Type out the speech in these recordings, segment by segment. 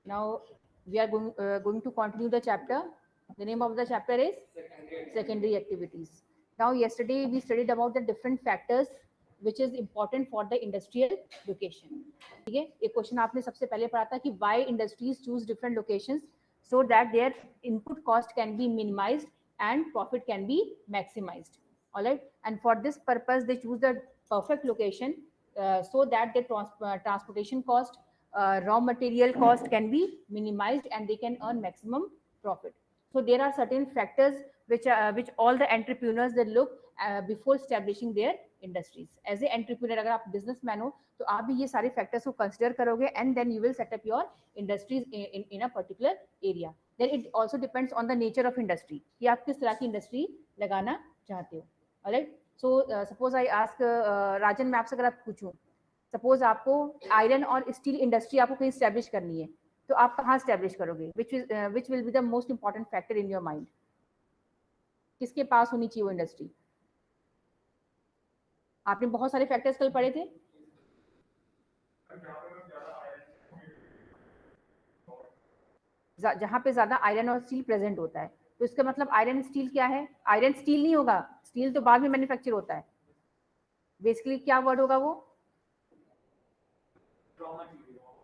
Now we are going to continue the chapter. The name of the chapter is secondary activities. Now yesterday we studied about the different factors which is important for the industrial location. ठीक है, एक question आपने सबसे पहले पढ़ा था कि why industries choose different locations so that their input cost can be minimized and profit can be maximized. All right, and for this purpose they choose the perfect location so that the transportation cost, raw material cost can be minimized and they can earn maximum profit. So there are certain factors which all the entrepreneurs they look before establishing their industries. As a entrepreneur, अगर आप businessman हो तो आप भी ये सारे factors को consider करोगे and then you will set up your industries in a particular area. Then it also depends on the nature of industry कि आप किस तरह की industry लगाना चाहते हो. Alright, so suppose I ask राजन, मैं आपसे अगर आप पूछूं, सपोज आपको आयरन और स्टील इंडस्ट्री आपको कहीं स्टैब्लिश करनी है तो आप कहाँ स्टैब्लिश करोगे? Which will be the most important factor in your mind? किसके पास होनी चाहिए वो इंडस्ट्री? आपने बहुत सारे फैक्टर्स कल पढ़े थे. जहां पे ज्यादा आयरन और स्टील प्रेजेंट होता है, तो इसका मतलब आयरन स्टील क्या है? आयरन स्टील नहीं होगा, स्टील तो बाद में मैन्युफैक्चर होता है. बेसिकली क्या वर्ड होगा वो?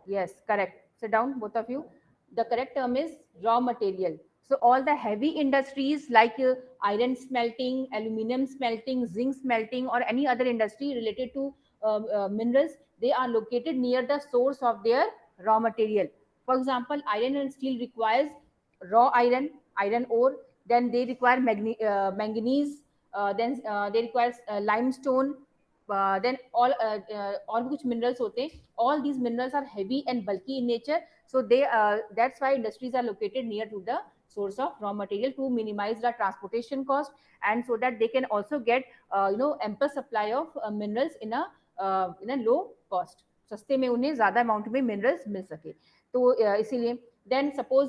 Yes, correct. Sit down, both of you. The correct term is raw material. So all the heavy industries like iron smelting, aluminum smelting, zinc smelting, or any other industry related to minerals, they are located near the source of their raw material. For example, iron and steel requires raw iron ore. Then they require manganese. They require limestone. Then और भी कुछ minerals होते हैं. All these minerals are heavy and bulky in nature, so that's why industries are located near to the source of raw material to minimize the transportation cost and so that they can also get ample supply of minerals in a low cost. सस्ते में उन्हें ज्यादा amount में minerals मिल सके. तो इसीलिए then suppose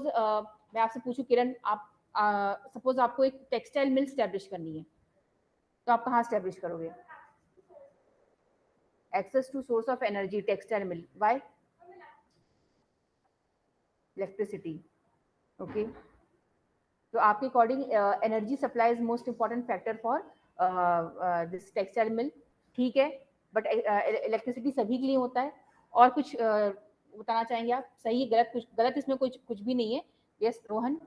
मैं आपसे पूछूं किरण, आप सपोज आपको एक टेक्सटाइल मिल स्टैब्लिश करनी है तो आप कहाँ स्टैब्लिश करोगे? Access to source of energy, textile mill. Why? Electricity. Okay, तो आपके according energy supply is most important factor for this textile mill. ठीक है, बट इलेक्ट्रिसिटी सभी के लिए होता है. और कुछ बताना चाहेंगे आप? सही गलत? कुछ गलत इसमें कुछ भी नहीं है. यस रोहन,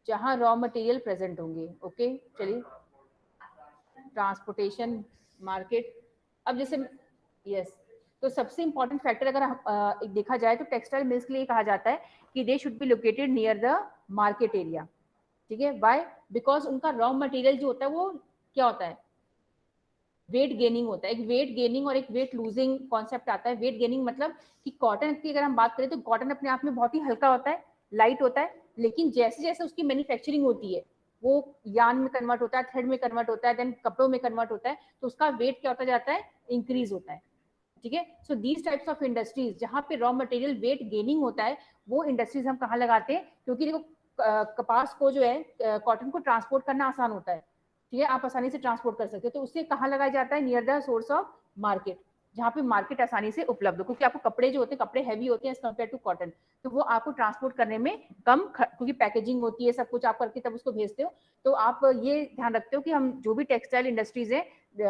जहाँ रॉ मटेरियल प्रेजेंट होंगे. ओके, चलिए. Transportation, market. अब जैसे यस, तो सबसे इंपॉर्टेंट फैक्टर अगर देखा जाए तो टेक्सटाइल मिल्स के लिए कहा जाता है कि they should be located near the market area. ठीक है, व्हाई? बिकॉज उनका रॉ मटेरियल जो होता है वो क्या होता है? वेट गेनिंग होता है. एक वेट गेनिंग और एक वेट लूजिंग कॉन्सेप्ट आता है. वेट गेनिंग मतलब कि कॉटन की अगर हम बात करें तो कॉटन अपने आप में बहुत ही हल्का होता है, लाइट होता है, लेकिन जैसे जैसे उसकी मैन्युफैक्चरिंग होती है वो यार्न में कन्वर्ट होता है, थ्रेड में कन्वर्ट होता है, देन कपड़ों में कन्वर्ट होता है, तो उसका वेट क्या होता जाता है? इंक्रीज होता है. ठीक है, so these types of industries जहां पे रॉ मटेरियल वेट गेनिंग होता है वो इंडस्ट्रीज हम कहाँ लगाते हैं? क्योंकि देखो कपास को जो है, कॉटन को ट्रांसपोर्ट करना आसान होता है. ठीक है, आप आसानी से ट्रांसपोर्ट कर सकते हो, तो उससे कहाँ लगाया जाता है? Near the source of market, जहाँ पे मार्केट आसानी से उपलब्ध हो. क्योंकि आपको कपड़े जो होते हैं, कपड़े हैवी होते हैं एज कम्पेयर टू कॉटन, तो वो आपको ट्रांसपोर्ट करने में कम, क्योंकि पैकेजिंग होती है, सब कुछ आप करके तब उसको भेजते हो. तो आप ये ध्यान रखते हो कि हम जो भी टेक्सटाइल इंडस्ट्रीज है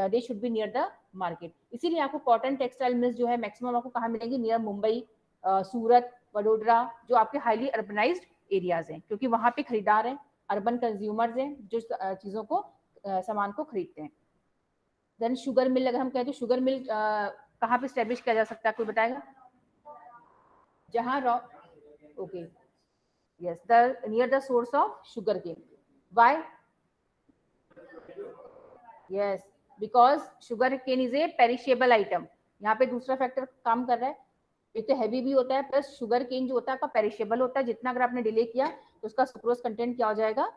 they should be near the market. इसीलिए आपको कॉटन टेक्सटाइल मिल्स जो है मैक्सिमम आपको कहाँ मिलेंगे? नियर मुंबई, सूरत, वडोदरा, जो आपके हाईली अर्बनाइज्ड एरियाज हैं, क्योंकि वहाँ पे खरीदार हैं, अर्बन कंज्यूमर्स हैं जो चीज़ों को, सामान को खरीदते हैं. देन शुगर मिल, अगर हम कहें तो शुगर मिल कहाँ पे स्टैब्लिश किया जा सकता है? कोई बताएगा? जहाँ raw, okay, yes, the near the source of sugar cane. Why? Yes, because sugar cane is a perishable item. यहाँ पे दूसरा फैक्टर काम कर रहा है. एक तो हैवी भी होता है, प्लस शुगर केन जो होता है आपका पेरिशेबल होता है. जितना अगर आपने डिले किया तो उसका सुक्रोज कंटेंट क्या हो जाएगा?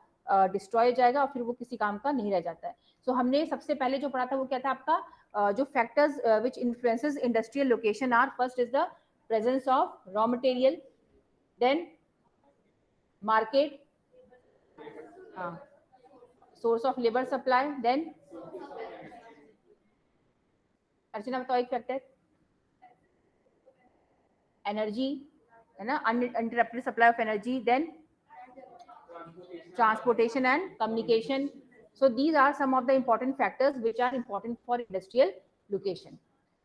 डिस्ट्रॉय हो जाएगा और फिर वो किसी काम का नहीं रह जाता है. सो हमने सबसे पहले जो पढ़ा था वो क्या था आपका? जो factors which influences industrial location are, first is the presence of raw material, then market, source of labour supply, then Archana बताओ एक फैक्टर. एनर्जी, है ना, uninterrupted supply of energy, then transportation and communication. So these are some of the important factors which are important for industrial location.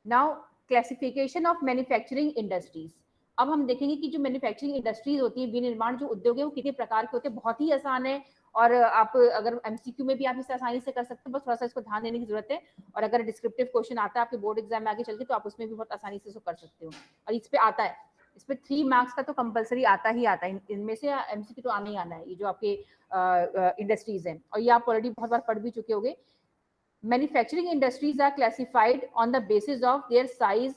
Now classification of manufacturing industries. अब हम देखेंगे कि जो manufacturing industries होती है, विनिर्माण जो उद्योग है वो कितने प्रकार के होते हैं। बहुत ही आसान है और आप अगर एमसीक्यू में भी आप इसे आसानी से कर सकते हैं, बस थोड़ा सा इसको ध्यान देने की जरूरत है। और अगर डिस्क्रिप्टिव क्वेश्चन आता है आपके बोर्ड एग्जाम में आगे चल के, तो आप उसमें भी बहुत आसानी से इसको कर सकते हो। और इस पे आता है, इस पे 3 मार्क्स का तो कंपलसरी आता ही आता है, इनमें से एमसीक्यू तो आना ही आना है, ये जो आपके इंडस्ट्रीज हैं, और ये आप ऑलरेडी बहुत बार पढ़ भी चुके होंगे। Manufacturing industries are classified on the basis of their size,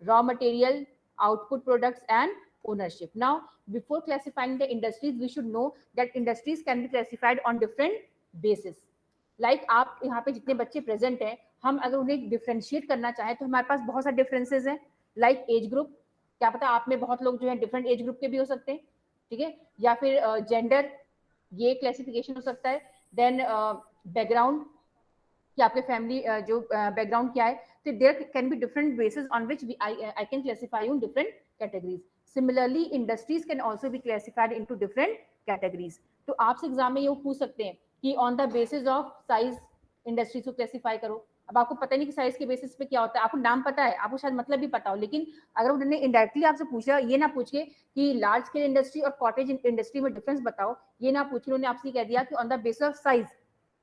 raw material, output products, and ownership. Now, before classifying the industries, we should know that industries can be classified on different basis. Like आप यहाँ पे जितने बच्चे present हैं, हम अगर उन्हें differentiate करना चाहें तो हमारे पास बहुत सारे डिफरेंसेस हैं। लाइक एज ग्रुप, क्या पता आप में बहुत लोग जो है डिफरेंट एज ग्रुप के भी हो सकते हैं, ठीक है, या फिर जेंडर, ये क्लासिफिकेशन हो सकता है। देन बैकग्राउंड, कि आपके फैमिली जो बैकग्राउंड क्या है, तो there can be different basis on which I can classify in different categories. Similarly industries can also be classified into different categories. तो आपसे एग्जाम में ये पूछ सकते हैं कि on the basis of size industries को क्लासिफाई करो। अब आपको पता नहीं कि साइज के बेसिस पे क्या होता है, आपको नाम पता है, आपको शायद मतलब भी पता हो, लेकिन अगर उन्होंने इनडायरेक्टली आपसे पूछा, ये ना पूछ के कि लार्ज स्केल इंडस्ट्री और कॉटेज इंडस्ट्री में डिफरेंस बताओ, ये ना पूछ के उन्होंने आपसे कह दिया कि on the basis of size.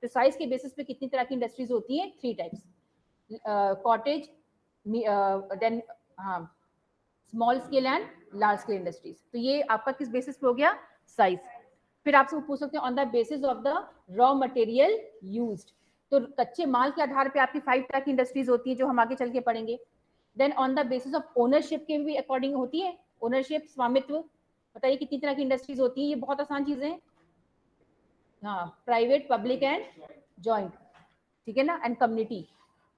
तो साइज के बेसिस पे कितनी तरह की इंडस्ट्रीज होती हैं? 3 टाइप्स, कॉटेज, देन हाँ small scale and large scale industries. तो ये आपका किस बेसिस पे हो गया? साइज। फिर आपसे पूछ सकते हैं on the basis of the raw material used. तो कच्चे माल के आधार पे आपकी 5 तरह की इंडस्ट्रीज होती है जो हम आगे चल के पढ़ेंगे। Then on the basis of ownership के भी अकॉर्डिंग होती है। ओनरशिप, स्वामित्व, बताइए कितनी तरह की इंडस्ट्रीज होती है? ये बहुत आसान चीजें हैं, हाँ, प्राइवेट, पब्लिक एंड जॉइंट, ठीक है ना, एंड कम्युनिटी।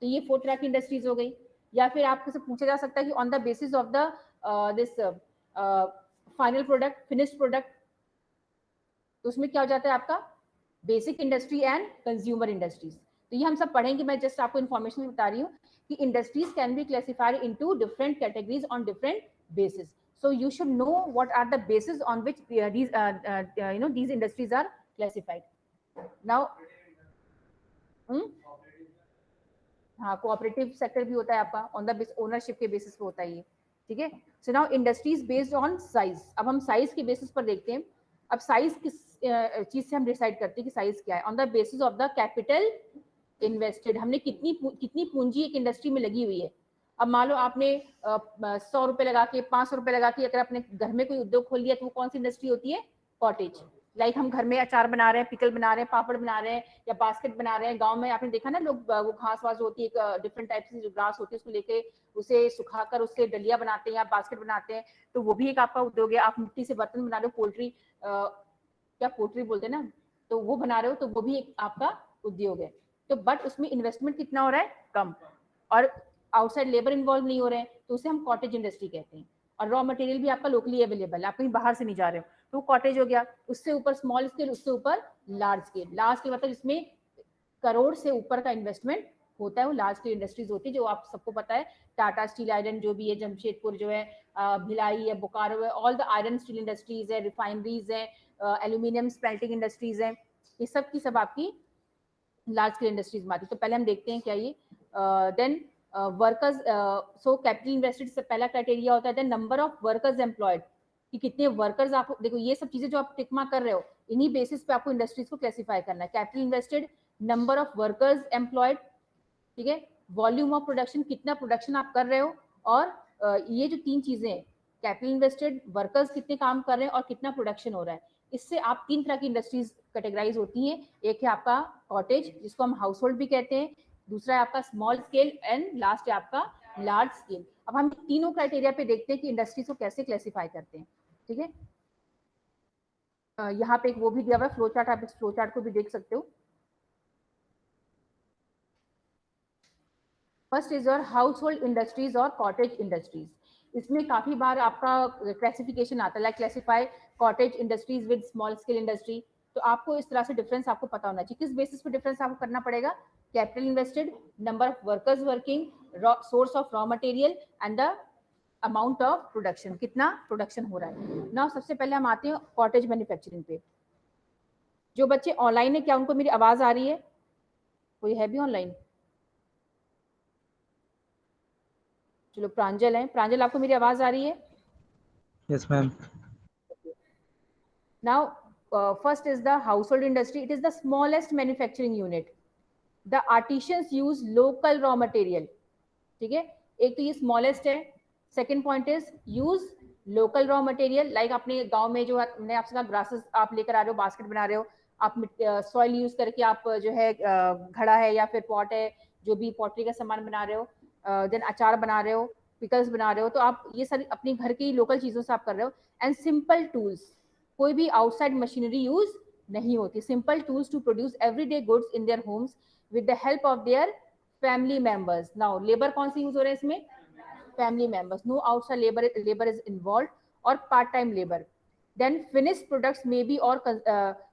तो ये 4 तरह की इंडस्ट्रीज हो गई। या फिर आपसे पूछा जा सकता है कि on the basis of the this final product, finished product, तो उसमें क्या हो जाता है आपका? Basic industry and consumer industries. तो ये हम सब पढ़ेंगे, मैं जस्ट आपको इन्फॉर्मेशन बता रही हूँ कि industries can be classified into different categories on different basis. So you should know what are the basis on which these industries are classified. Now, हाँ, कोऑपरेटिव सेक्टर भी होता है आपका, ऑन द ओनरशिप के बेसिस पे होता है ये, ठीक है। So now industries based on size. अब हम साइज के बेसिस पर देखते हैं। अब साइज किस चीज से हम डिसाइड करते हैं कि साइज क्या है? On the basis of the capital invested. हमने कितनी पूंजी एक इंडस्ट्री में लगी हुई है। अब मान लो आपने 100 रुपए लगा के, 500 रुपए लगा के अगर अपने घर में कोई उद्योग खोल लिया, तो वो कौन सी इंडस्ट्री होती है? कॉटेज। लाइक हम घर में अचार बना रहे हैं, पिकल बना रहे हैं, पापड़ बना रहे हैं, या बास्केट बना रहे हैं। गांव में आपने देखा ना, लोग वो घास वास होती है, डिफरेंट टाइप की जो घास होती है, उसको लेके उसे सुखाकर उससे डलिया बनाते हैं या बास्केट बनाते हैं। तो वो भी एक आपका उद्योग है। आप मिट्टी से बर्तन बना रहे हो, पोल्ट्री, क्या पोल्ट्री बोलते हैं ना, तो वो बना रहे हो, तो वो भी एक आपका उद्योग है। तो बट उसमें इन्वेस्टमेंट कितना हो रहा है? कम, और आउटसाइड लेबर इन्वॉल्व नहीं हो रहे हैं, तो उसे हम कॉटेज इंडस्ट्री कहते हैं। और रॉ मटेरियल भी आपका लोकली अवेलेबल है, आप कहीं बाहर से नहीं जा रहे हो, तो कॉटेज हो गया। उससे ऊपर स्मॉल स्केल, उससे ऊपर लार्ज स्केल। लार्ज स्केल मतलब इसमें करोड़ से ऊपर का इन्वेस्टमेंट होता है, वो लार्ज स्केल इंडस्ट्रीज होती है, जो आप सबको पता है। टाटा स्टील आयरन जो भी है, जमशेदपुर जो है, भिलाई है, बोकारो है, all the iron steel industries है, रिफाइनरीज है, एल्यूमिनियम स्पेल्टिंग इंडस्ट्रीज है, ये सब की सब आपकी लार्ज स्केल इंडस्ट्रीज में आती है। तो पहले हम देखते हैं क्या ये। Then workers, so capital invested से पहला क्राइटेरिया होता है नंबर ऑफ वर्कर्स एम्प्लॉयड, कि कितने वर्कर्स आप देखो। ये सब चीजें जो आप टिक मार्क कर रहे हो, इन्हीं बेसिस पे आपको इंडस्ट्रीज को क्लासिफाई करना है। Capital invested, number of workers employed, ठीक है, वॉल्यूम ऑफ प्रोडक्शन, कितना प्रोडक्शन आप कर रहे हो, और ये जो 3 चीजें हैं, कैपिटल इन्वेस्टेड, वर्कर्स कितने काम कर रहे हैं, और कितना प्रोडक्शन हो रहा है, इससे आप 3 तरह की इंडस्ट्रीज कैटेगराइज होती हैं। एक है आपका कॉटेज, जिसको हम हाउस होल्ड भी कहते हैं, दूसरा है आपका स्मॉल स्केल, एंड लास्ट है आपका लार्ज स्केल। अब हम तीनों क्राइटेरिया पे देखते हैं कि इंडस्ट्रीज को कैसे क्लासिफाई करते हैं, ठीक है। यहाँ पे एक वो भी दिया हुआ है फ्लो चार्ट, आप इस फ्लो चार्ट को भी देख सकते हो। First is your house hold industries और कॉटेज इंडस्ट्रीज। इसमें काफी बार आपका क्लासिफिकेशन आता है, like classify cottage industries with small scale industry. तो आपको इस तरह से डिफरेंस आपको पता होना चाहिए। किस बेसिस पे डिफरेंस आपको करना पड़ेगा? Capital invested, number of workers working, source of raw material, and the amount of production, कितना प्रोडक्शन हो रहा है। नाउ सबसे पहले हम आते हैं कॉटेज मैन्युफैक्चरिंग पे। जो बच्चे ऑनलाइन है, क्या उनको मेरी आवाज आ रही है? कोई है भी ऑनलाइन? चलो प्रांजल है, प्रांजल आपको मेरी आवाज आ रही है? Yes ma'am. Now first is the household industry, it is the smallest manufacturing unit. The artisans use local raw material, ठीक है, एक तो ये स्मॉलेस्ट है। Second point is use local raw material, like अपने गांव में जो मैंने आपसे कहा ग्रासेस आप लेकर आ रहे हो, बास्केट बना रहे हो, आप सॉइल यूज करके आप जो है घड़ा है या फिर पॉट है, जो भी पॉटरी का सामान बना रहे हो, देन अचार बना रहे हो, पिकल्स बना रहे हो, तो आप ये सारी अपनी घर की लोकल चीजों से आप कर रहे हो। एंड सिंपल टूल्स, कोई भी आउटसाइड मशीनरी यूज नहीं होती। Simple tools to produce everyday goods in their homes with the help of their family members. Now labour कौन से यूज हो रहे हैं इसमें? Family members, no outside labour is involve और part time labour. Then finished products may be और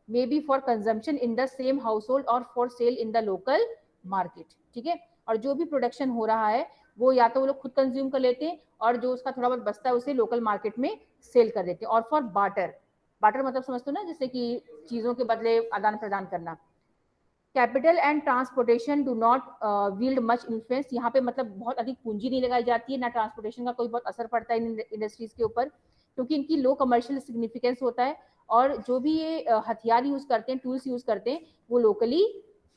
may be for consumption in the same household और for sale in the local market, ठीक है। और जो भी प्रोडक्शन हो रहा है वो या तो वो लोग खुद कंज्यूम कर लेते हैं और जो उसका थोड़ा बहुत बचता है उसे लोकल मार्केट में सेल कर देते हैं। और फॉर बार्टर, बार्टर मतलब समझते हो ना, जैसे कि चीजों के बदले आदान प्रदान करना। Capital and transportation do not wield much influence, यहाँ पे मतलब बहुत अधिक पूंजी नहीं लगाई जाती है, ना ट्रांसपोर्टेशन का कोई बहुत असर पड़ता है इन इंडस्ट्रीज के ऊपर, क्योंकि इनकी लो कमर्शियल सिग्निफिकेंस होता है। और जो भी ये हथियार यूज करते हैं, टूल्स यूज करते हैं, वो लोकली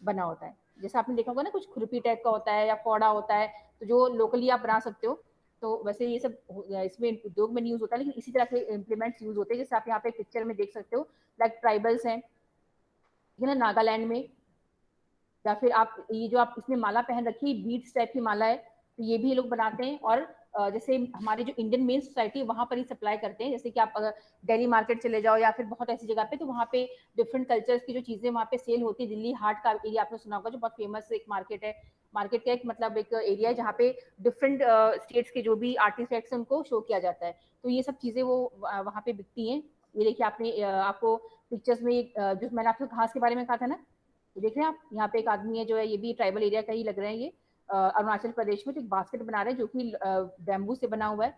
बना होता है। जैसे आपने देखा होगा ना, कुछ खुरपी टाइप का होता है या कौड़ा होता है, तो जो लोकली आप बना सकते हो। तो वैसे ये सब इसमें उद्योग में नहीं यूज होता, लेकिन इसी तरह के इम्प्लीमेंट्स यूज होते हैं, जैसे आप यहाँ पे पिक्चर में देख सकते हो। लाइक ट्राइबल्स हैं ना नागालैंड में, या फिर आप ये जो आप इसमें माला पहन रखी है, बीड्स टाइप की माला है, तो ये भी ये लोग बनाते हैं। और जैसे हमारे जो इंडियन मेन सोसाइटी वहां पर ही सप्लाई करते हैं। जैसे कि आप अगर दिल्ली मार्केट चले जाओ या फिर बहुत ऐसी जगह पे, तो वहाँ पे डिफरेंट कल्चर्स की जो चीजें वहाँ पे सेल होती है। दिल्ली हाट का एरिया आपने सुना होगा, जो बहुत फेमस एक मार्केट है। मार्केट का एक मतलब एक एरिया है जहाँ पे डिफरेंट स्टेट्स के जो भी आर्टिफैक्ट्स उनको शो किया जाता है। तो ये सब चीजें वो वहाँ पे बिकती हैं। ये देखिए आपने आपको पिक्चर्स में जो मैंने आपको घास के बारे में कहा था ना, तो देख रहे हैं आप, यहाँ पे एक आदमी है जो है, ये भी ट्राइबल एरिया का ही लग रहे हैं। ये अरुणाचल प्रदेश में तो एक बास्केट बना रहे हैं जो कि बैम्बू से बना हुआ है।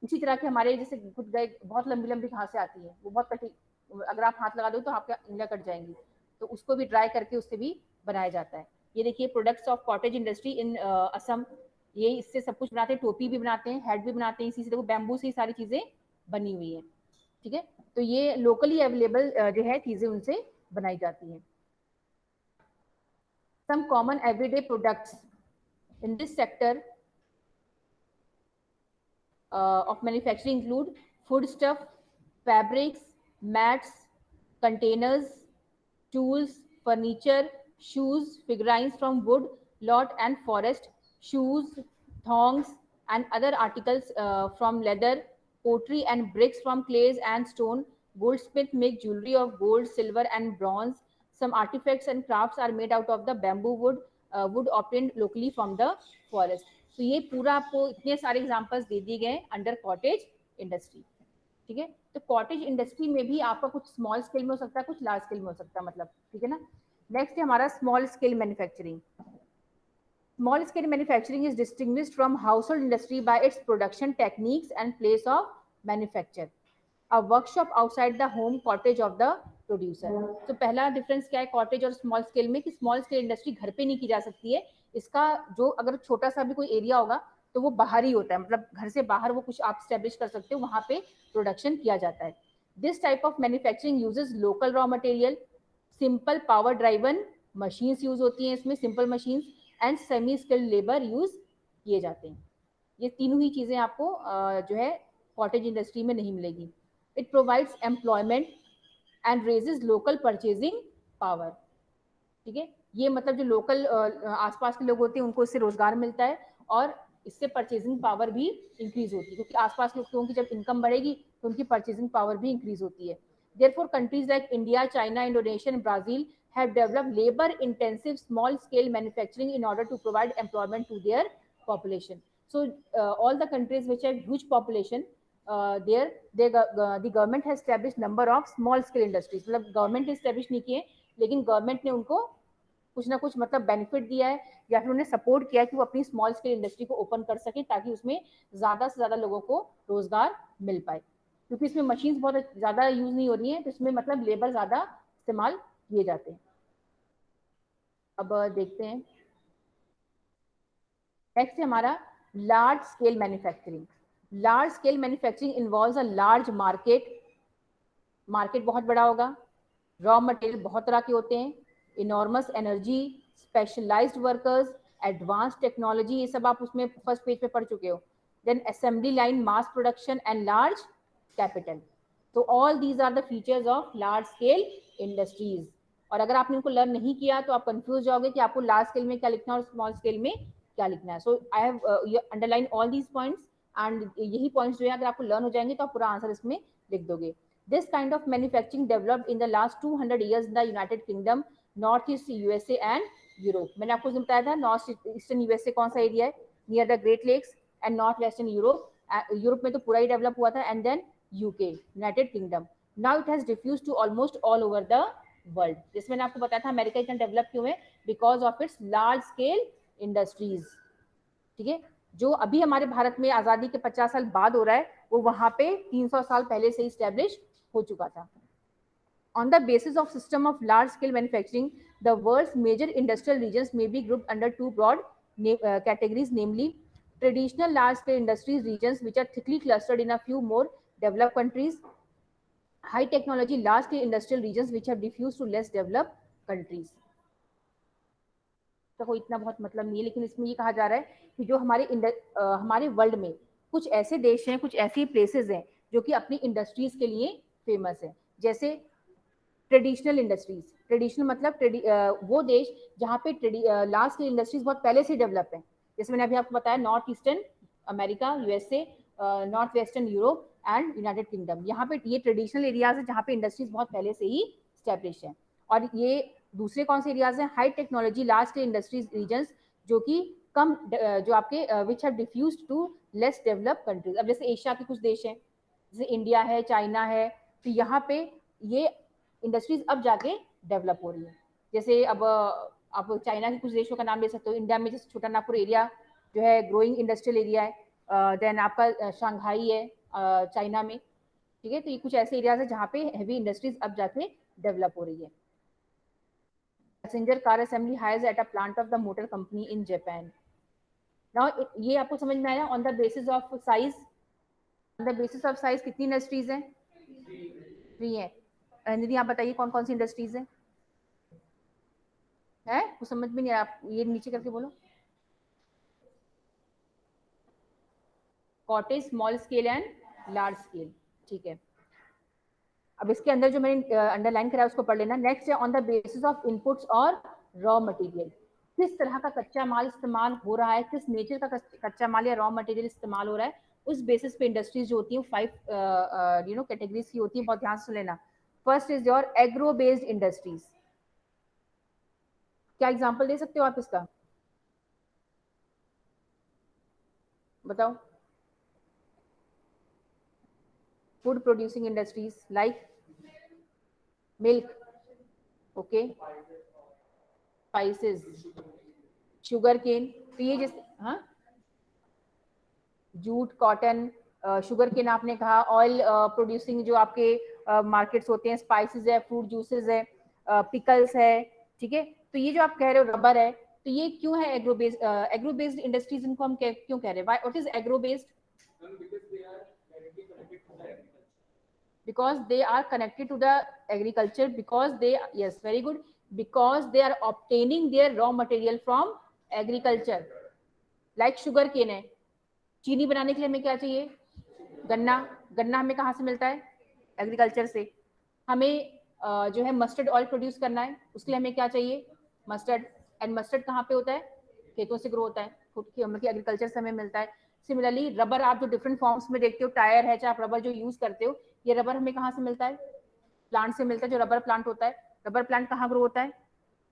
इसी तरह के हमारे जैसे कुछ गए बहुत लंबी लंबी घासें आती है, वो बहुत कठिन, अगर आप हाथ लगा दो तो आपके उंगलियां कट जाएंगी, तो उसको भी ड्राई करके उससे भी बनाया जाता है। ये देखिए products of cottage industry in Assam, ये इससे सब कुछ बनाते हैं, टोपी भी बनाते हैं, हेड भी बनाते हैं, इसी से देखो बैम्बू से ही सारी चीजें बनी हुई है, ठीक है। तो ये लोकली अवेलेबल जो है चीजें उनसे बनाई जाती हैं। Some common everyday products in this sector of manufacturing include foodstuff, fabrics, mats, containers, tools, furniture, shoes, figurines from wood, lot and forest, shoes, thongs, and other articles from leather, pottery and bricks from clays and stone. Goldsmith make jewelry of gold, silver, and bronze. Some artifacts and crafts are made out of the bamboo wood obtained locally from the forest. तो ये पूरा आपको इतने सारे examples दे दिए गए under cottage industry, ठीक है। तो कॉटेज इंडस्ट्री में भी आपका कुछ स्मॉल स्केल में हो सकता है, कुछ लार्ज स्केल में हो सकता है, मतलब, ठीक है ना। नेक्स्ट है हमारा small scale manufacturing. Small scale manufacturing is distinguished from household industry by its production techniques and place of manufacture. A workshop outside the home, cottage of the producer. तो पहला डिफरेंस क्या है कॉटेज और small scale में, कि small scale industry घर पे नहीं की जा सकती है। इसका जो अगर छोटा सा भी कोई एरिया होगा तो वो बाहर ही होता है, मतलब घर से बाहर वो कुछ आप स्टेब्लिश कर सकते हो, वहां पे प्रोडक्शन किया जाता है। This type of manufacturing uses local raw material, simple power driven machines use होती हैं इसमें, simple machines, and semi skilled labour use किए जाते हैं। ये तीनों ही चीजें आपको जो है कॉटेज इंडस्ट्री में नहीं मिलेगी। It provides employment and raises local purchasing power, ठीक है। ये मतलब जो लोकल आसपास के लोग होते हैं उनको इससे रोजगार मिलता है, और इससे परचेजिंग पावर भी इंक्रीज होती है, क्योंकि आसपास के लोगों की जब इनकम बढ़ेगी तो उनकी परचेजिंग पावर भी इंक्रीज होती है। Therefore, countries like India, China, Indonesia, and Brazil have developed labor-intensive small-scale manufacturing in order to provide employment to their population. So, all the countries which have huge population, the government has established number of small-scale industries. मतलब government established नहीं किए, लेकिन government ने उनको कुछ ना कुछ मतलब बेनिफिट दिया है या फिर उन्हें सपोर्ट किया है कि वो अपनी स्मॉल स्केल इंडस्ट्री को ओपन कर सके ताकि उसमें ज्यादा से ज्यादा लोगों को रोजगार मिल पाए, क्योंकि इसमें मशीन बहुत ज्यादा यूज नहीं हो रही है, तो इसमें मतलब लेबर ज्यादा इस्तेमाल किए जाते हैं। अब देखते हैं नेक्स्ट है हमारा large scale manufacturing. Large scale manufacturing involves a large market, market बहुत बड़ा होगा, रॉ मटेरियल बहुत तरह के होते हैं, enormous energy, specialised workers, advance technology, ये सब आप उसमें फर्स्ट पेज पे पढ़ चुके हो, then assembly line, mass production and large capital. तो all these are the features of large scale industries. और अगर आपने इनको लर्न नहीं किया तो आप कंफ्यूज जाओगे कि आपको लार्ज स्केल में क्या लिखना है और स्मॉल स्केल में क्या लिखना है। So I have underline all these points and यही पॉइंट्स जो है अगर आपको लर्न हो जाएंगे तो आप पूरा आंसर इसमें लिख दोगे। This kind of manufacturing developed in the last 200 years in the United Kingdom, Northeast USA and Europe. मैंने आपको बताया था नॉर्थ ईस्टर्न यूएसए कौन सा एरिया है, near the Great Lakes, and north western Europe, Europe में तो पूरा ही डेवलप हुआ था, and then UK, United Kingdom. Now it has diffuse to almost all over the world. जैसे मैंने आपको बताया था अमेरिका इतना डेवलप क्यों है, because of its large scale industries. ठीक है, जो अभी हमारे भारत में आजादी के 50 साल बाद हो रहा है वो वहां पे 300 साल पहले से स्टैब्लिश हो चुका था। On the basis of system of large scale manufacturing, the world's major industrial regions may be grouped under two broad categories, namely traditional large scale industries regions which are thickly clustered in a few more developed countries, high technology large scale industrial regions which have diffused to less developed countries। तो कोई इतना बहुत मतलब नहीं है, लेकिन इसमें ये कहा जा रहा है कि जो हमारे वर्ल्ड में कुछ ऐसे देश हैं, कुछ ऐसी प्लेसेस हैं जो कि अपनी इंडस्ट्रीज के लिए फेमस है। जैसे ट्रेडिशनल इंडस्ट्रीज, ट्रेडिशनल मतलब वो देश जहाँ पे लार्ज स्केल इंडस्ट्रीज बहुत पहले से डेवलप है। जैसे मैंने अभी आपको बताया north eastern America, USA, north western Europe and United kingdom, यहाँ पे ये ट्रेडिशनल एरियाज है जहाँ पे इंडस्ट्रीज बहुत पहले से ही स्टैब्लिश है। और ये दूसरे कौन से एरियाज हैं, high technology large scale industries regions, जो कि कम जो आपके which have diffused to less develop countries. अब जैसे एशिया के कुछ देश हैं, जैसे इंडिया है, चाइना है, तो यहाँ पे ये इंडस्ट्रीज अब जाके डेवलप हो रही है। जैसे अब आप चाइना के कुछ देशों का नाम ले सकते हो। इंडिया में जैसे छोटा नागपुर एरिया जो है ग्रोइंग इंडस्ट्रियल एरिया है, देन आपका शंघाई है चाइना में। ठीक है, तो ये कुछ ऐसे एरियाज है जहाँ पे हैवी इंडस्ट्रीज अब जाके डेवलप हो रही है। Passenger car assembly hires at a plant of the motor company in Japan. Now ये आपको समझ में आया, on the basis of size, on the basis of size कितनी इंडस्ट्रीज हैं, 3 है। अंजलि आप बताइए कौन कौन सी इंडस्ट्रीज है कुछ समझ में नहीं आया, आप ये नीचे करके बोलो। Cottage, small scale and large scale. ठीक है, अब इसके अंदर जो मैंने अंडरलाइन करा उसको पढ़ लेना। नेक्स्ट है on the basis of inputs और रॉ मटेरियल, किस तरह का कच्चा माल इस्तेमाल हो रहा है, किस नेचर का कच्चा माल या रॉ मटेरियल इस्तेमाल हो रहा है, उस बेसिस पे इंडस्ट्रीज जो होती है 5 कैटेगरीज की होती है, बहुत ध्यान से लेना। First is your agro based industries. क्या एग्जांपल दे सकते हो आप इसका, बताओ। Food producing industries like milk, okay, spices, sugar cane, तो ये जैसे हाँ, जूट, कॉटन, शुगर केन आपने कहा, ऑयल प्रोड्यूसिंग जो आपके मार्केट्स होते हैं, स्पाइसेस है, फ्रूट जूसेस है, पिकल्स है। ठीक है, तो ये जो आप कह रहे हो रबर है, तो ये क्यों है एग्रो बेस्ड इंडस्ट्रीज, इनको हम क्यों कह रहे हैं, what is agro based? because they are connected to the agriculture, because they, yes, very good, because they are obtaining their raw material from agriculture, like sugar cane है, चीनी बनाने के लिए हमें क्या चाहिए, गन्ना, गन्ना हमें कहाँ से मिलता है, एग्रीकल्चर से। हमें जो है मस्टर्ड ऑयल प्रोड्यूस करना है, उसके लिए हमें क्या चाहिए, मस्टर्ड, एंड मस्टर्ड कहाँ पे होता है, खेतों से ग्रो होता है, खुद की मतलब एग्रीकल्चर से हमें मिलता है। सिमिलरली रबर आप जो डिफरेंट फॉर्म्स में देखते हो, टायर है, चाहे आप रबर जो यूज करते हो, ये रबर हमें कहाँ से मिलता है, प्लांट से मिलता है। जो रबर प्लांट होता है, रबर प्लांट कहाँ ग्रो होता है,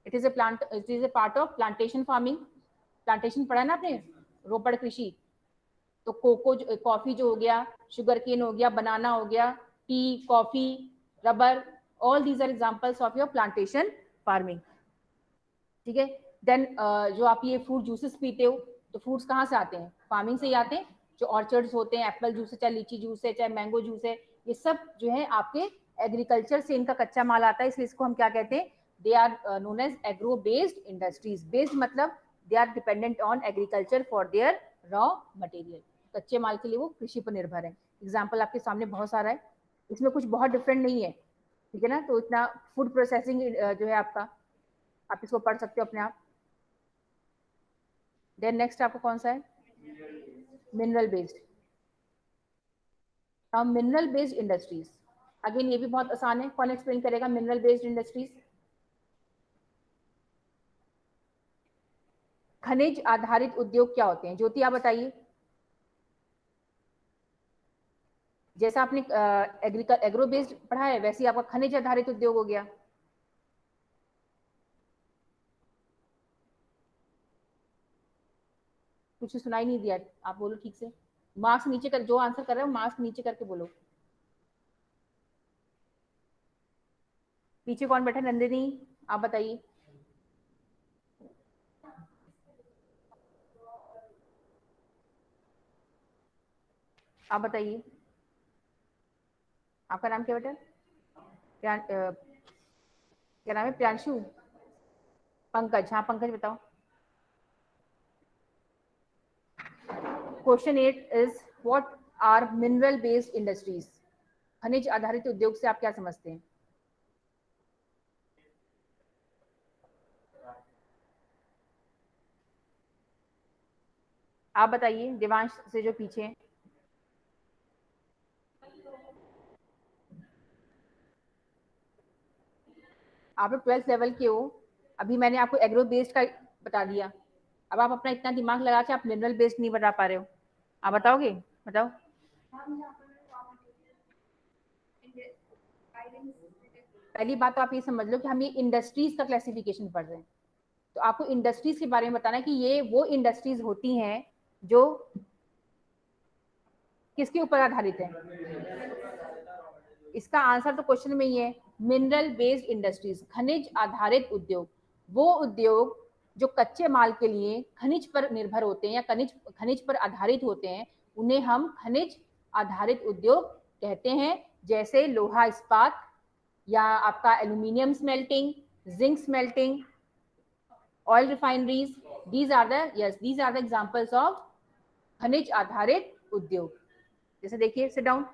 it is a plant, it is a part of plantation farming. Plantation पढ़ा ना आपने, रोपड़ कृषि। तो कोको, कॉफी जो हो गया, शुगर केन हो गया, बनाना हो गया, tea, coffee, rubber, all these are examples of your plantation farming. ठीक है। देन जो आप ये फ्रूट जूसेस पीते हो, तो फ्रूट्स कहाँ से आते हैं? फार्मिंग से ही आते हैं। जो ऑर्चर्ड्स होते हैं, एप्पल जूस है, चाहे लीची जूस है, चाहे मैंगो जूस है, ये सब जो है आपके एग्रीकल्चर से इनका कच्चा माल आता है, इसलिए इसको हम क्या कहते हैं? They are known as agro based industries. Based मतलब they are dependent on agriculture for their raw material. कच्चे माल के लिए वो कृषि पर निर्भर है। एग्जाम्पल आपके सामने बहुत सारा है, इसमें कुछ बहुत डिफरेंट नहीं है, ठीक है ना। तो इतना फूड प्रोसेसिंग जो है आपका, आप इसको पढ़ सकते हो अपने आप। देन नेक्स्ट आपको कौन सा है? Mineral based. Now mineral based industries, again ये भी बहुत आसान है। कौन एक्सप्लेन करेगा मिनरल बेस्ड इंडस्ट्रीज? खनिज आधारित उद्योग क्या होते हैं? ज्योति आप बताइए। जैसा आपने एग्रो बेस्ड पढ़ा है, वैसे ही आपका खनिज आधारित उद्योग हो गया। कुछ सुनाई नहीं दिया, आप बोलो ठीक से। मार्क्स नीचे कर, जो आंसर कर रहे हो मार्क्स नीचे करके बोलो। पीछे कौन बैठा? नंदिनी, आप बताइए। आप बताइए, आपका नाम क्या बेटा? क्या नाम है? प्रियांशु? पंकज, हाँ पंकज बताओ। Question 8 is what are mineral based industries? खनिज आधारित उद्योग से आप क्या समझते हैं? आप बताइए, देवांश से जो पीछे हैं। आप लोग 12th लेवल के हो। अभी मैंने आपको एग्रो बेस्ड का बता दिया। अब आप अपना इतना दिमाग लगा के आप मिनरल बेस्ड नहीं बता पा रहे हो। आप बताओगे? बताओ। पहली बात तो आप ये समझ लो कि हम ये इंडस्ट्रीज का क्लासिफिकेशन पढ़ रहे हैं, तो आपको इंडस्ट्रीज के बारे में बताना है कि ये वो इंडस्ट्रीज होती हैं जो किसके ऊपर आधारित है। इसका आंसर तो क्वेश्चन में ही है, मिनरल बेस्ड इंडस्ट्रीज, खनिज आधारित उद्योग। वो उद्योग जो कच्चे माल के लिए खनिज पर निर्भर होते हैं या खनिज खनिज पर आधारित होते हैं, उन्हें हम खनिज आधारित उद्योग कहते हैं। जैसे लोहा इस्पात, या आपका aluminium smelting, zinc smelting, oil refineries. These are the examples of खनिज आधारित उद्योग। जैसे देखिए, sit down.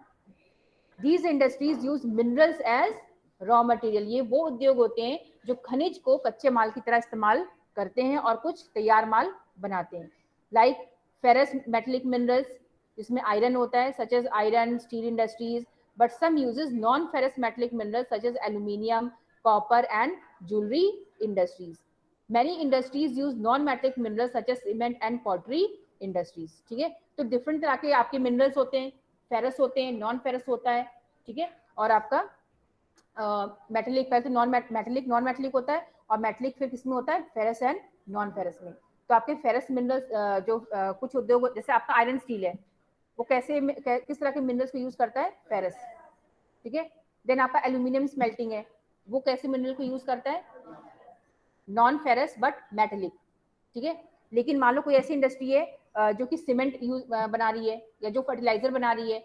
These industries use minerals as raw material. ये वो उद्योग होते हैं जो खनिज को कच्चे माल की तरह इस्तेमाल करते हैं और कुछ तैयार माल बनाते हैं। लाइक फेरस मेटेलिक मिनरल्स, जिसमें आयरन होता है, such as iron steel industries, but some uses non ferrous metallic minerals such as aluminium, copper and jewellery industries. Many industries use non metallic minerals such as cement and pottery industries. ठीक है, तो different तरह के आपके minerals होते हैं, ferrous होते हैं, नॉन फेरस होता है, ठीक है। और आपका मेटेलिक, पहले तो नॉन मेटेलिक होता है, और मेटेलिक फिर किसमें होता है? फेरस एंड नॉन फेरस में। तो आपके फेरस मिनरल्स जो कुछ उद्योग, जैसे आपका आयरन स्टील है, वो किस तरह के मिनरल्स को यूज करता है? फेरस, ठीक है। देन आपका एल्यूमिनियम स्मेल्टिंग है, वो कैसे मिनरल को यूज करता है? नॉन फेरस बट मेटेलिक, ठीक है। लेकिन मान लो कोई ऐसी इंडस्ट्री है जो कि सीमेंट यूज बना रही है, या जो फर्टिलाइजर बना रही है,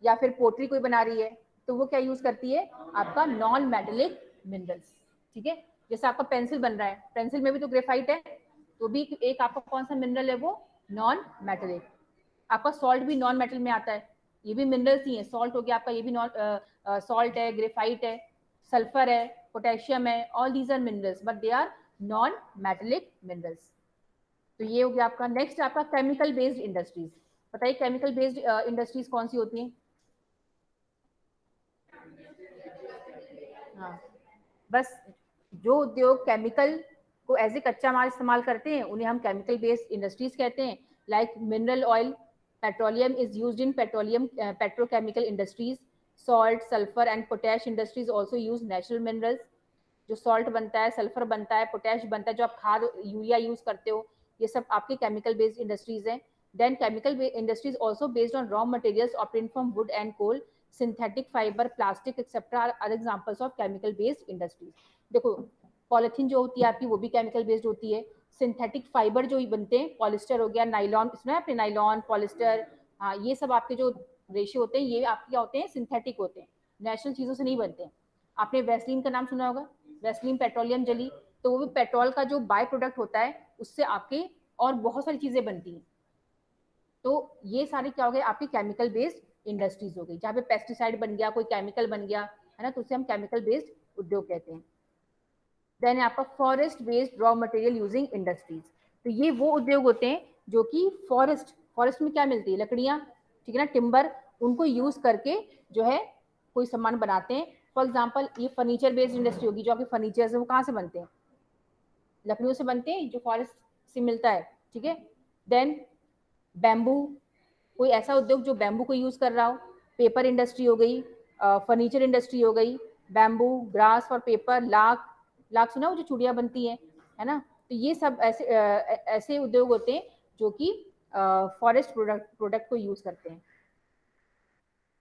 या फिर पोट्री कोई बना रही है, तो वो क्या यूज करती है? आपका नॉन मेटेलिक मिनरल्स, ठीक है। जैसे आपका पेंसिल बन रहा है, पेंसिल में भी तो ग्रेफाइट है, तो भी एक आपका कौन सा मिनरल है? वो नॉन मेटेलिक। आपका सॉल्ट भी नॉन मेटल में आता है, ये भी मिनरल्स ही है। सॉल्ट हो गया आपका, ये भी नॉन सॉल्ट है, ग्रेफाइट है, सल्फर है, पोटेशियम है, all these are minerals but they are non metallic minerals. तो ये हो गया आपका। नेक्स्ट आपका केमिकल बेस्ड इंडस्ट्रीज। बताइए केमिकल बेस्ड इंडस्ट्रीज कौन सी होती हैं? हाँ, बस जो उद्योग केमिकल को एज ए कच्चा माल इस्तेमाल करते हैं, उन्हें हम केमिकल बेस्ड इंडस्ट्रीज कहते हैं। Like mineral oil, petroleum is used in petroleum petrochemical industries. Salt, sulphur and potash industries also use natural minerals. जो सॉल्ट बनता है, सल्फर बनता है, पोटैश बनता है, जो आप खाद यूरिया यूज करते हो, ये सब आपके केमिकल बेस्ड इंडस्ट्रीज हैं। Then chemical industries also based on raw materials obtained from wood and coal, synthetic fibre, plastic etcetera are examples of chemical based industries. देखो, पॉलिथीन जो होती है आपकी वो भी केमिकल बेस्ड होती है। सिंथेटिक फाइबर जो बनते हैं, पॉलिस्टर हो गया, नाइलॉन, इसमें आपने नाइलॉन, पॉलिस्टर, हाँ ये सब आपके जो रेशियो होते हैं ये आपके क्या होते हैं, सिंथेटिक होते हैं, नेचुरल चीजों से नहीं बनते हैं। आपने वैसलीन का नाम सुना होगा, वैसलीन पेट्रोलियम जेली, तो वो भी पेट्रोल का जो बाय प्रोडक्ट होता है उससे आपके और बहुत सारी चीजें बनती हैं। तो ये सारे क्या हो गए आपकी केमिकल बेस्ड इंडस्ट्रीज हो गई, जहाँ पे पेस्टिसाइड बन गया, कोई केमिकल बन गया है ना, तो उसे हम केमिकल बेस्ड उद्योग कहते हैं। देन आपका forest based raw material using industries, तो ये वो उद्योग होते हैं जो कि फॉरेस्ट में क्या मिलती है, लकड़ियां, ठीक है ना, टिम्बर, उनको यूज करके जो है कोई सामान बनाते हैं। फॉर एग्जाम्पल ये फर्नीचर बेस्ड इंडस्ट्री होगी, जो आपके फर्नीचर है वो कहाँ से बनते हैं, लकड़ियों से बनते हैं जो फॉरेस्ट से मिलता है, ठीक है। देन बैम्बू, कोई ऐसा उद्योग जो बैम्बू को यूज कर रहा हो, पेपर इंडस्ट्री हो गई, फर्नीचर इंडस्ट्री हो गई, bamboo, grass for paper, lakh, lakh सुना हो जो चूड़ियां बनती हैं, है ना, तो ये सब ऐसे ऐसे उद्योग होते हैं जो कि फॉरेस्ट प्रोडक्ट को यूज करते हैं।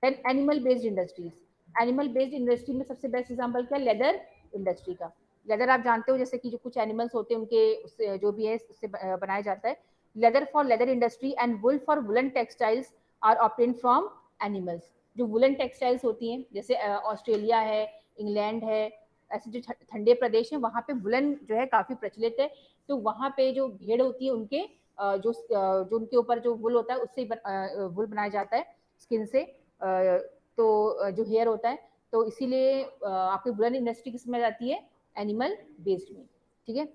Then animal based industries, animal based industry में सबसे बेस्ट एग्जांपल क्या है, लेदर इंडस्ट्री का। लेदर आप जानते हो जैसे कि जो कुछ एनिमल्स होते हैं उनके उससे जो भी है उससे बनाया जाता है। Leather for leather industry and wool for woollen textiles are obtained from animals. जो वुलन टेक्सटाइल्स होती हैं जैसे ऑस्ट्रेलिया है, इंग्लैंड है, ऐसे जो ठंडे प्रदेश हैं वहाँ पे वुलन जो है काफी प्रचलित है। तो वहाँ पे जो भेड़ होती है उनके जो उनके ऊपर जो वुल होता है उससे वुल बनाया जाता है, स्किन से, तो जो हेयर होता है, तो इसीलिए आपकी वुलन इंडस्ट्री किस में जाती है, एनिमल बेस्ड में, ठीक है।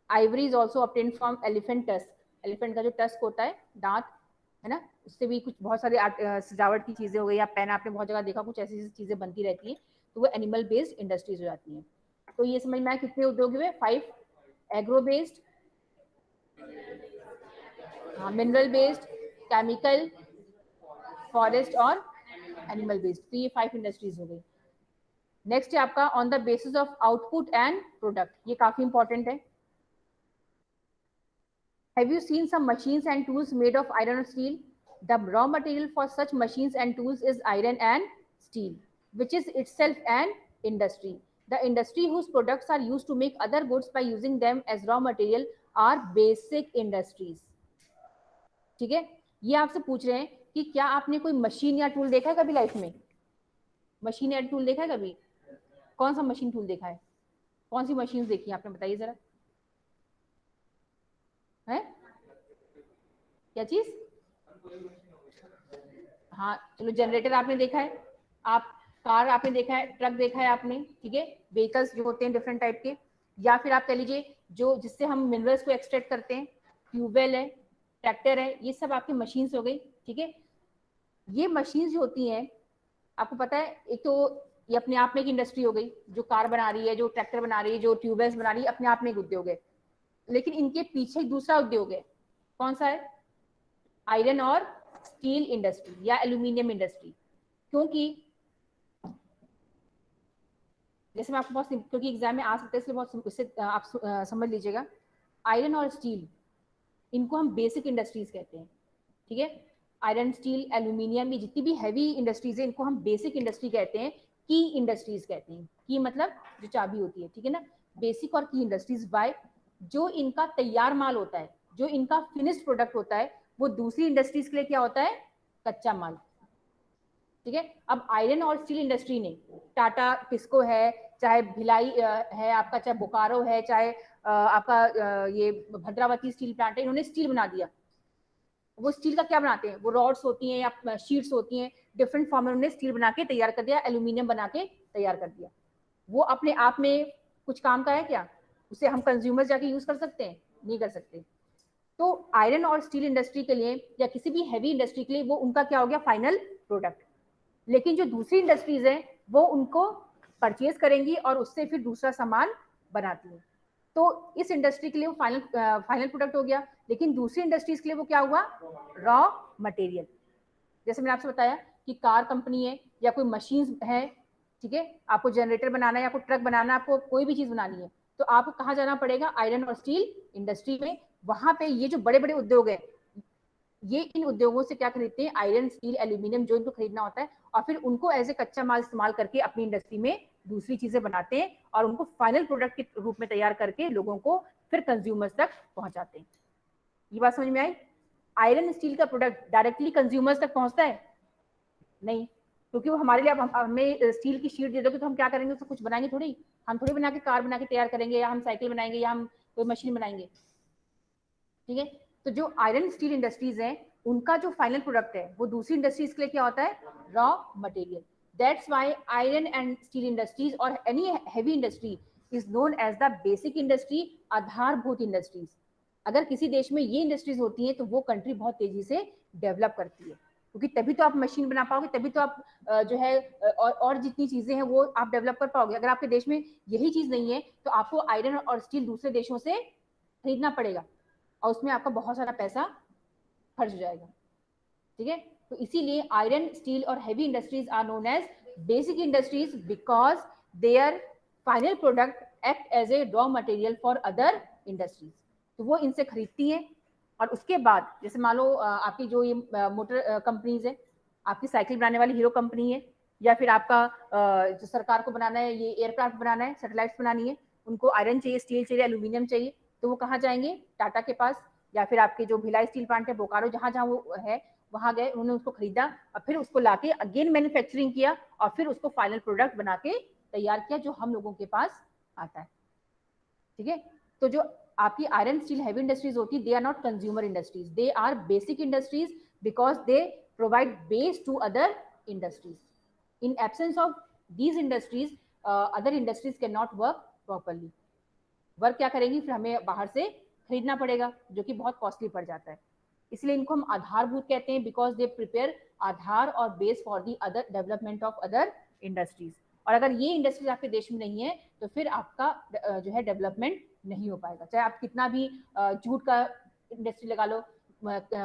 Ivory is also obtain from elephant tusk, elephant का जो टस्क होता है, दांत, है ना, उससे भी कुछ बहुत सारी सजावट की चीजें हो गई, या पेन आपने बहुत जगह देखा, कुछ ऐसी चीजें बनती रहती हैं, तो वो एनिमल बेस्ड इंडस्ट्रीज हो जाती हैं। तो ये समझ में आया कितने उद्योग हुए, 5। एग्रो बेस्ड, हाँ, मिनरल बेस्ड, केमिकल, फॉरेस्ट और एनिमल बेस्ड, तो ये 5 इंडस्ट्रीज हो गई। नेक्स्ट है आपका on the basis of output and product, ये काफी इंपॉर्टेंट है। Have you seen some machines and tools made of iron और steel? The raw material for such machines and tools is iron and steel, which is itself an industry. The industry whose products are used to make other goods by using them as raw material are basic industries. ठीक है, ये आपसे पूछ रहे हैं कि क्या आपने कोई मशीन या टूल देखा है कभी लाइफ में, मशीन या टूल देखा है कभी, कौन सा मशीन टूल देखा है, कौन सी मशीन देखी है आपने, बताइए जरा, है क्या चीज, हाँ चलो, जनरेटर आपने देखा है, आप कार आपने देखा है, ट्रक देखा है आपने, ठीक है, व्हीकल्स जो होते हैं डिफरेंट टाइप के, या फिर आप कह लीजिए जो जिससे हम मिनरल्स को एक्सट्रैक्ट करते हैं, ट्यूबवेल है, ट्रैक्टर है, ये सब आपकी मशीन्स हो गई, ठीक है। ये मशीन्स जो होती हैं आपको पता है, एक तो ये अपने आप में एक इंडस्ट्री हो गई, जो कार बना रही है, जो ट्रैक्टर बना रही है, जो ट्यूबवेल्स बना रही है, अपने आप में एक उद्योग है। लेकिन इनके पीछे एक दूसरा उद्योग है, कौन सा है, आयरन और स्टील इंडस्ट्री या एल्यूमिनियम इंडस्ट्री। क्योंकि जैसे मैं आपको बहुत, क्योंकि एग्जाम में आ सकते हैं इसलिए बहुत उससे आप समझ लीजिएगा, आयरन और स्टील इनको हम बेसिक इंडस्ट्रीज कहते हैं, ठीक है। आयरन, स्टील, एल्यूमिनियम, ये जितनी भी हैवी इंडस्ट्रीज है इनको हम बेसिक इंडस्ट्री कहते हैं, की इंडस्ट्रीज कहते हैं। की मतलब जो चाबी होती है, ठीक है ना, बेसिक और की इंडस्ट्रीज बाय, जो इनका तैयार माल होता है, जो इनका फिनिश्ड प्रोडक्ट होता है, वो दूसरी इंडस्ट्रीज के लिए क्या होता है, कच्चा माल, ठीक है। अब आयरन और स्टील इंडस्ट्री ने, टाटा टिस्को है, चाहे भिलाई है आपका, चाहे बोकारो है, चाहे आपका ये भद्रावती स्टील प्लांट है, इन्होंने स्टील बना दिया। वो स्टील का क्या बनाते हैं, वो रॉड्स होती हैं या शीट्स होती हैं, डिफरेंट फॉर्म में उन्होंने स्टील बना के तैयार कर दिया, एल्यूमिनियम बना के तैयार कर दिया। वो अपने आप में कुछ काम का है क्या, उसे हम कंज्यूमर जाके यूज कर सकते हैं, नहीं कर सकते। तो आयरन और स्टील इंडस्ट्री के लिए या किसी भी हैवी इंडस्ट्री के लिए वो उनका क्या हो गया, फाइनल प्रोडक्ट। लेकिन जो दूसरी इंडस्ट्रीज हैं वो उनको परचेज करेंगी और उससे फिर दूसरा सामान बनाती है। तो इस इंडस्ट्री के लिए वो फाइनल प्रोडक्ट हो गया, लेकिन दूसरी इंडस्ट्रीज के लिए वो क्या हुआ, रॉ मटेरियल। जैसे मैंने आपसे बताया कि कार कंपनी है या कोई मशीन है, ठीक है, आपको जनरेटर बनाना है या कोई ट्रक बनाना है, आपको कोई भी चीज बनानी है, तो आपको कहाँ जाना पड़ेगा, आयरन और स्टील इंडस्ट्री में। वहां पे ये जो बड़े बड़े उद्योग है, ये इन उद्योगों से क्या खरीदते हैं, आयरन, स्टील, एल्यूमिनियम, जो इनको खरीदना होता है, और फिर उनको एज ए कच्चा माल इस्तेमाल करके अपनी इंडस्ट्री में दूसरी चीजें बनाते हैं और उनको फाइनल प्रोडक्ट के रूप में तैयार करके लोगों को फिर कंज्यूमर्स तक पहुंचाते हैं। ये बात समझ में आई? आयरन स्टील का प्रोडक्ट डायरेक्टली कंज्यूमर्स तक पहुंचता है नहीं, क्योंकि वो हमारे लिए, अब हमें स्टील की शीट दे दोगे तो हम क्या करेंगे, उसको कुछ बनाएंगे थोड़ी, हम थोड़ी बना के कार बना के तैयार करेंगे, या हम साइकिल बनाएंगे, या हम कोई मशीन बनाएंगे। ठीक है, तो जो आयरन स्टील इंडस्ट्रीज हैं उनका जो फाइनल प्रोडक्ट है वो दूसरी इंडस्ट्रीज के लिए क्या होता है, raw material. That's why iron and steel industries और any heavy industry is known as the basic industry, आधारभूत इंडस्ट्रीज। अगर किसी देश में ये इंडस्ट्रीज होती हैं तो वो कंट्री बहुत तेजी से डेवलप करती है, क्योंकि तभी तो आप मशीन बना पाओगे, तभी तो आप जो है और जितनी चीजें हैं वो आप डेवलप कर पाओगे। अगर आपके देश में यही चीज नहीं है तो आपको आयरन और स्टील दूसरे देशों से खरीदना पड़ेगा और उसमें आपका बहुत सारा पैसा खर्च हो जाएगा। ठीक है, तो इसीलिए आयरन, स्टील और heavy industries are known as basic industries because their final product act as a raw material for other industries. तो वो इनसे खरीदती हैं और उसके बाद जैसे मान लो आपकी जो ये मोटर कंपनीज है, आपकी साइकिल बनाने वाली हीरो कंपनी है, या फिर आपका जो सरकार को बनाना है, ये एयरक्राफ्ट बनाना है, सैटेलाइट्स बनानी है, उनको आयरन चाहिए, स्टील चाहिए, एल्यूमिनियम चाहिए, तो वो कहाँ जाएंगे, टाटा के पास, या फिर आपके जो भिलाई स्टील प्लांट है, बोकारो, जहां जहां वो है वहां गए, उन्होंने उसको खरीदा और फिर उसको लाके अगेन मैन्युफैक्चरिंग किया और फिर उसको फाइनल प्रोडक्ट बना के तैयार किया जो हम लोगों के पास आता है। ठीक है, तो जो आपकी आयरन स्टील हैवी इंडस्ट्रीज होती है, they are not consumer industries, they are basic industries because they provide base to other industries. In absence of these industries other industries can not work properly. Work क्या करेंगी, फिर हमें बाहर से खरीदना पड़ेगा जो कि बहुत कॉस्टली पड़ जाता है। इसलिए इनको हम आधारभूत कहते हैं बिकॉज दे प्रिपेयर आधार और base for the other development of other industries. और अगर ये इंडस्ट्रीज आपके देश में नहीं है तो फिर आपका जो है डेवलपमेंट नहीं हो पाएगा। चाहे आप कितना भी जूट का इंडस्ट्री लगा लो,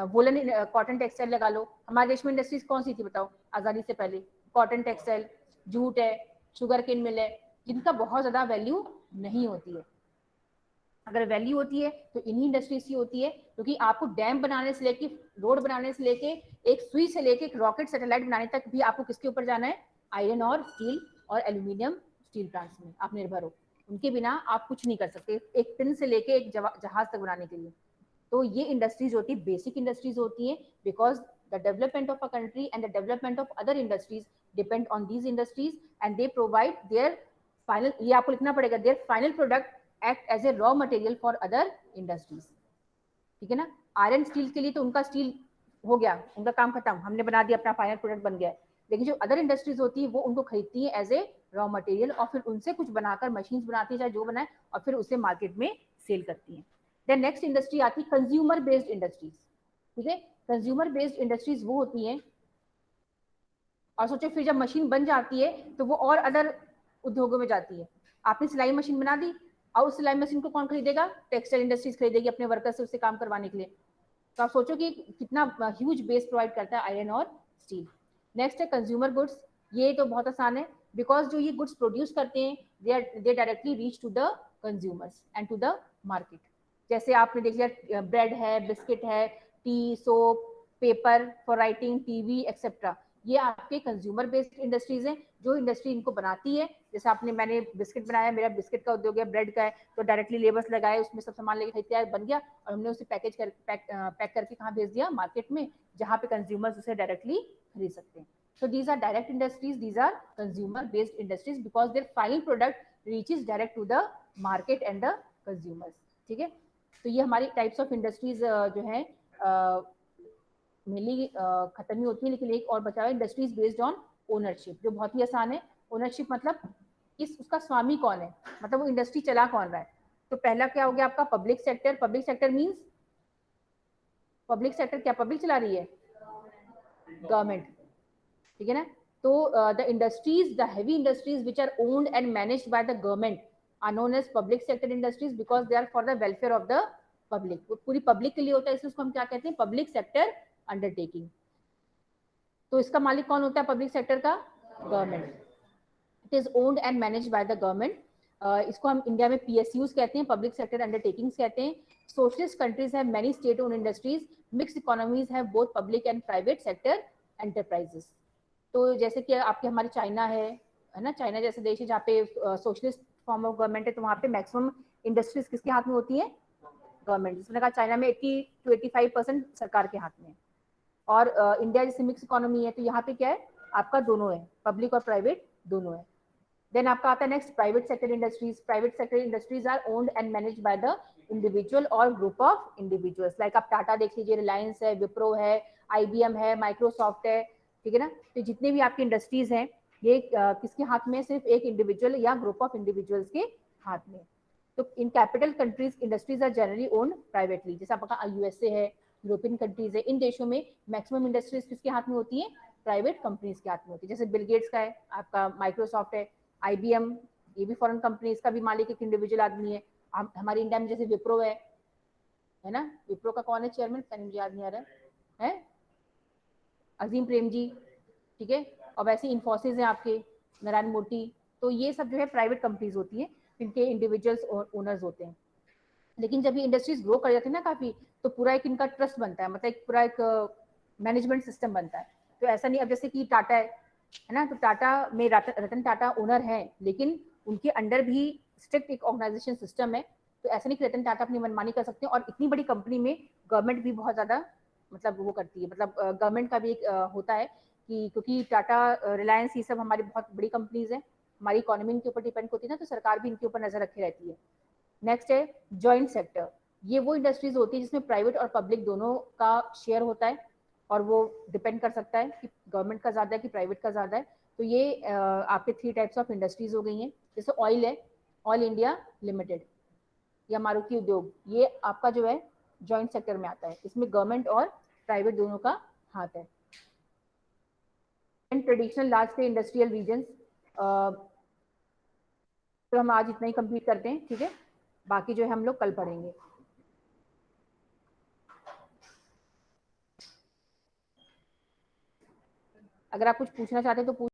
वोलन कॉटन टेक्सटाइल लगा लो, हमारे देश में इंडस्ट्रीज कौन सी थी बताओ आजादी से पहले? कॉटन टेक्सटाइल, जूट है, शुगर केन मिल है, जिनका बहुत ज्यादा वैल्यू नहीं होती है। अगर वैल्यू होती है तो इन्हीं इंडस्ट्रीज की होती है, क्योंकि आपको डैम बनाने से लेके, रोड बनाने से लेके, एक सुई से लेके एक रॉकेट सैटेलाइट बनाने तक भी आपको किसके ऊपर जाना है, आयरन और स्टील और एल्यूमिनियम स्टील प्लांट्स में आप निर्भर हो। उनके बिना आप कुछ नहीं कर सकते, एक पिन से लेके एक जहाज तक बनाने के लिए। तो ये इंडस्ट्रीज होती है, बेसिक इंडस्ट्रीज होती है because the development of a country and the development of other industries depend on these industries and they provide their final, ये आपको लिखना पड़ेगा, their final product act as a raw material for other industries. ठीक है ना, iron steel के लिए तो उनका स्टील हो गया, उनका काम खत्म, हमने बना दिया, अपना फाइनल प्रोडक्ट बन गया। लेकिन जो अदर इंडस्ट्रीज होती है वो उनको खरीदती है एज ए रॉ मटेरियल और फिर उनसे कुछ बनाकर मशीन्स बनाती है, चाहे जो बनाए, और फिर उसे मार्केट में सेल करती है। देन नेक्स्ट इंडस्ट्री आती है कंज्यूमर बेस्ड इंडस्ट्रीज। ठीक है, कंज्यूमर बेस्ड इंडस्ट्रीज वो होती हैं, और सोचो फिर जब मशीन बन जाती है तो वो और अदर उद्योगों में जाती है। आपने सिलाई मशीन बना दी और उस सिलाई मशीन को कौन खरीदेगा, टेक्सटाइल इंडस्ट्रीज खरीदेगी अपने वर्कर से उससे काम करवाने के लिए। तो आप सोचो कि कितना ह्यूज बेस प्रोवाइड करता है आयरन और स्टील। नेक्स्ट है कंज्यूमर गुड्स। ये तो बहुत आसान है बिकॉज जो ये गुड्स प्रोड्यूस करते हैं they directly reach to the consumers and to the market. जैसे आपने देख लिया ब्रेड है, बिस्किट है, tea, soap, paper for writing, TV etcetera, ये आपके कंज्यूमर बेस्ड इंडस्ट्रीज हैं। जो इंडस्ट्री इनको बनाती है, जैसे मैंने बिस्किट बनाया, मेरा बिस्किट का उद्योग है, ब्रेड का है, तो डायरेक्टली लेबल्स लगाए, उसमें सब सामान लेके खरीद बन गया और हमने उसे पैक करके कहाँ भेज दिया, मार्केट में, जहाँ पे कंज्यूमर्स उसे डायरेक्टली खरीद सकते हैं। So these are direct industries, these are consumer based industries because their final product reaches direct to the market and the consumers. ठीक है, तो ये हमारी टाइप्स ऑफ इंडस्ट्रीज जो है मेनली खत्म ही होती है। लेकिन एक और बचा है, इंडस्ट्रीज बेस्ड ऑन ओनरशिप, जो बहुत ही आसान है। ओनरशिप मतलब उसका स्वामी कौन है, मतलब वो इंडस्ट्री चला कौन रहा है। तो पहला क्या हो गया आपका public sector. Public sector means, public sector क्या पब्लिक चला रही है, गवर्नमेंट। ठीक है ना, तो the industries, the heavy industries which are owned and managed by the government are known as public sector industries because they are for the welfare of the public. वो पूरी पब्लिक के लिए होता है, इसलिए उसको हम क्या कहते हैं, पब्लिक सेक्टर अंडरटेकिंग। तो इसका मालिक कौन होता है पब्लिक सेक्टर का, government. It is owned and managed by the government. इसको हम इंडिया में PSUs कहते हैं, पब्लिक सेक्टर अंडरटेकिंग्स कहते हैं। Socialist countries have many state owned industries, mixed economies have both public and private sector enterprises. तो जैसे कि आपके हमारे चाइना है, है ना, चाइना जैसे देश है जहाँ पे सोशलिस्ट फॉर्म ऑफ गवर्नमेंट है, तो वहाँ पे मैक्सिमम इंडस्ट्रीज किसके हाथ में होती है? गवर्नमेंट। जिसने कहा चाइना में 80 to 85% सरकार के हाथ में है। और इंडिया जैसे मिक्स इकोनॉमी है, तो यहाँ पे क्या है आपका, दोनों है, पब्लिक और प्राइवेट दोनों है। देन आपका आता है next private sector industries. Private sector industries are owned and managed by the individual और ग्रुप ऑफ इंडिविजुअल्स। लाइक आप टाटा देख लीजिए, रिलायंस है, विप्रो है, IBM है, माइक्रोसॉफ्ट है, ठीक है ना। तो जितने भी आपकी इंडस्ट्रीज हैं ये किसके हाथ में? सिर्फ एक इंडिविजुअल या ग्रुप ऑफ इंडिविजुअल्स के हाथ में। तो in capital countries industries are generally owned privately. जैसे आपका USA है, यूरोपियन कंट्रीज है, इन देशों में मैक्सिमम इंडस्ट्रीज किसके हाथ में होती है? प्राइवेट कंपनीज के हाथ में होती है। जैसे बिल गेट्स का है आपका, माइक्रोसॉफ्ट है, IBM, ये भी फॉरेन कंपनी, इसका भी मालिक एक इंडिविजुअल आदमी है। हमारे इंडिया में जैसे विप्रो है ना, विप्रो का कौन है चेयरमैन? मुझे याद नहीं आ रहा है, अजीम प्रेमजी, ठीक है। और वैसे इन्फोसिस है आपके, नारायण मूर्ति। तो ये सब जो है प्राइवेट कंपनीज होती है, इनके इंडिविजुअल्स ओनर्स होते हैं। लेकिन जब ये इंडस्ट्रीज ग्रो कर जाती है ना काफी, तो पूरा एक इनका ट्रस्ट बनता है, मतलब एक पूरा एक मैनेजमेंट सिस्टम बनता है। तो ऐसा नहीं, अब जैसे कि टाटा है ना, तो टाटा में रतन टाटा ओनर है, लेकिन उनके अंडर भी स्ट्रिक्ट एक ऑर्गेनाइजेशन सिस्टम है। तो ऐसा नहीं कि रतन टाटा अपनी मनमानी कर सकते हैं। और इतनी बड़ी कंपनी में गवर्नमेंट भी बहुत ज्यादा मतलब वो करती है, मतलब गवर्नमेंट का भी एक होता है कि, क्योंकि टाटा, रिलायंस, ये सब हमारी बहुत बड़ी कंपनीज है, हमारी इकोनॉमी इनके ऊपर डिपेंड होती है ना, तो सरकार भी इनके ऊपर नजर रखे रहती है। नेक्स्ट है जॉइंट सेक्टर। ये वो इंडस्ट्रीज होती है जिसमें प्राइवेट और पब्लिक दोनों का शेयर होता है, और वो डिपेंड कर सकता है कि गवर्नमेंट का ज्यादा है कि प्राइवेट का ज्यादा है। तो ये आपके 3 टाइप्स ऑफ इंडस्ट्रीज हो गई हैं। जैसे ऑयल है, ऑयल इंडिया लिमिटेड या मारुति उद्योग, ये आपका जो है जॉइंट सेक्टर में आता है, इसमें गवर्नमेंट और प्राइवेट दोनों का हाथ है। Traditional large scale industrial region, तो हम आज इतना ही कंप्लीट करते हैं, ठीक है। बाकी जो है हम लोग कल पढ़ेंगे। अगर आप कुछ पूछना चाहते हैं तो पूछ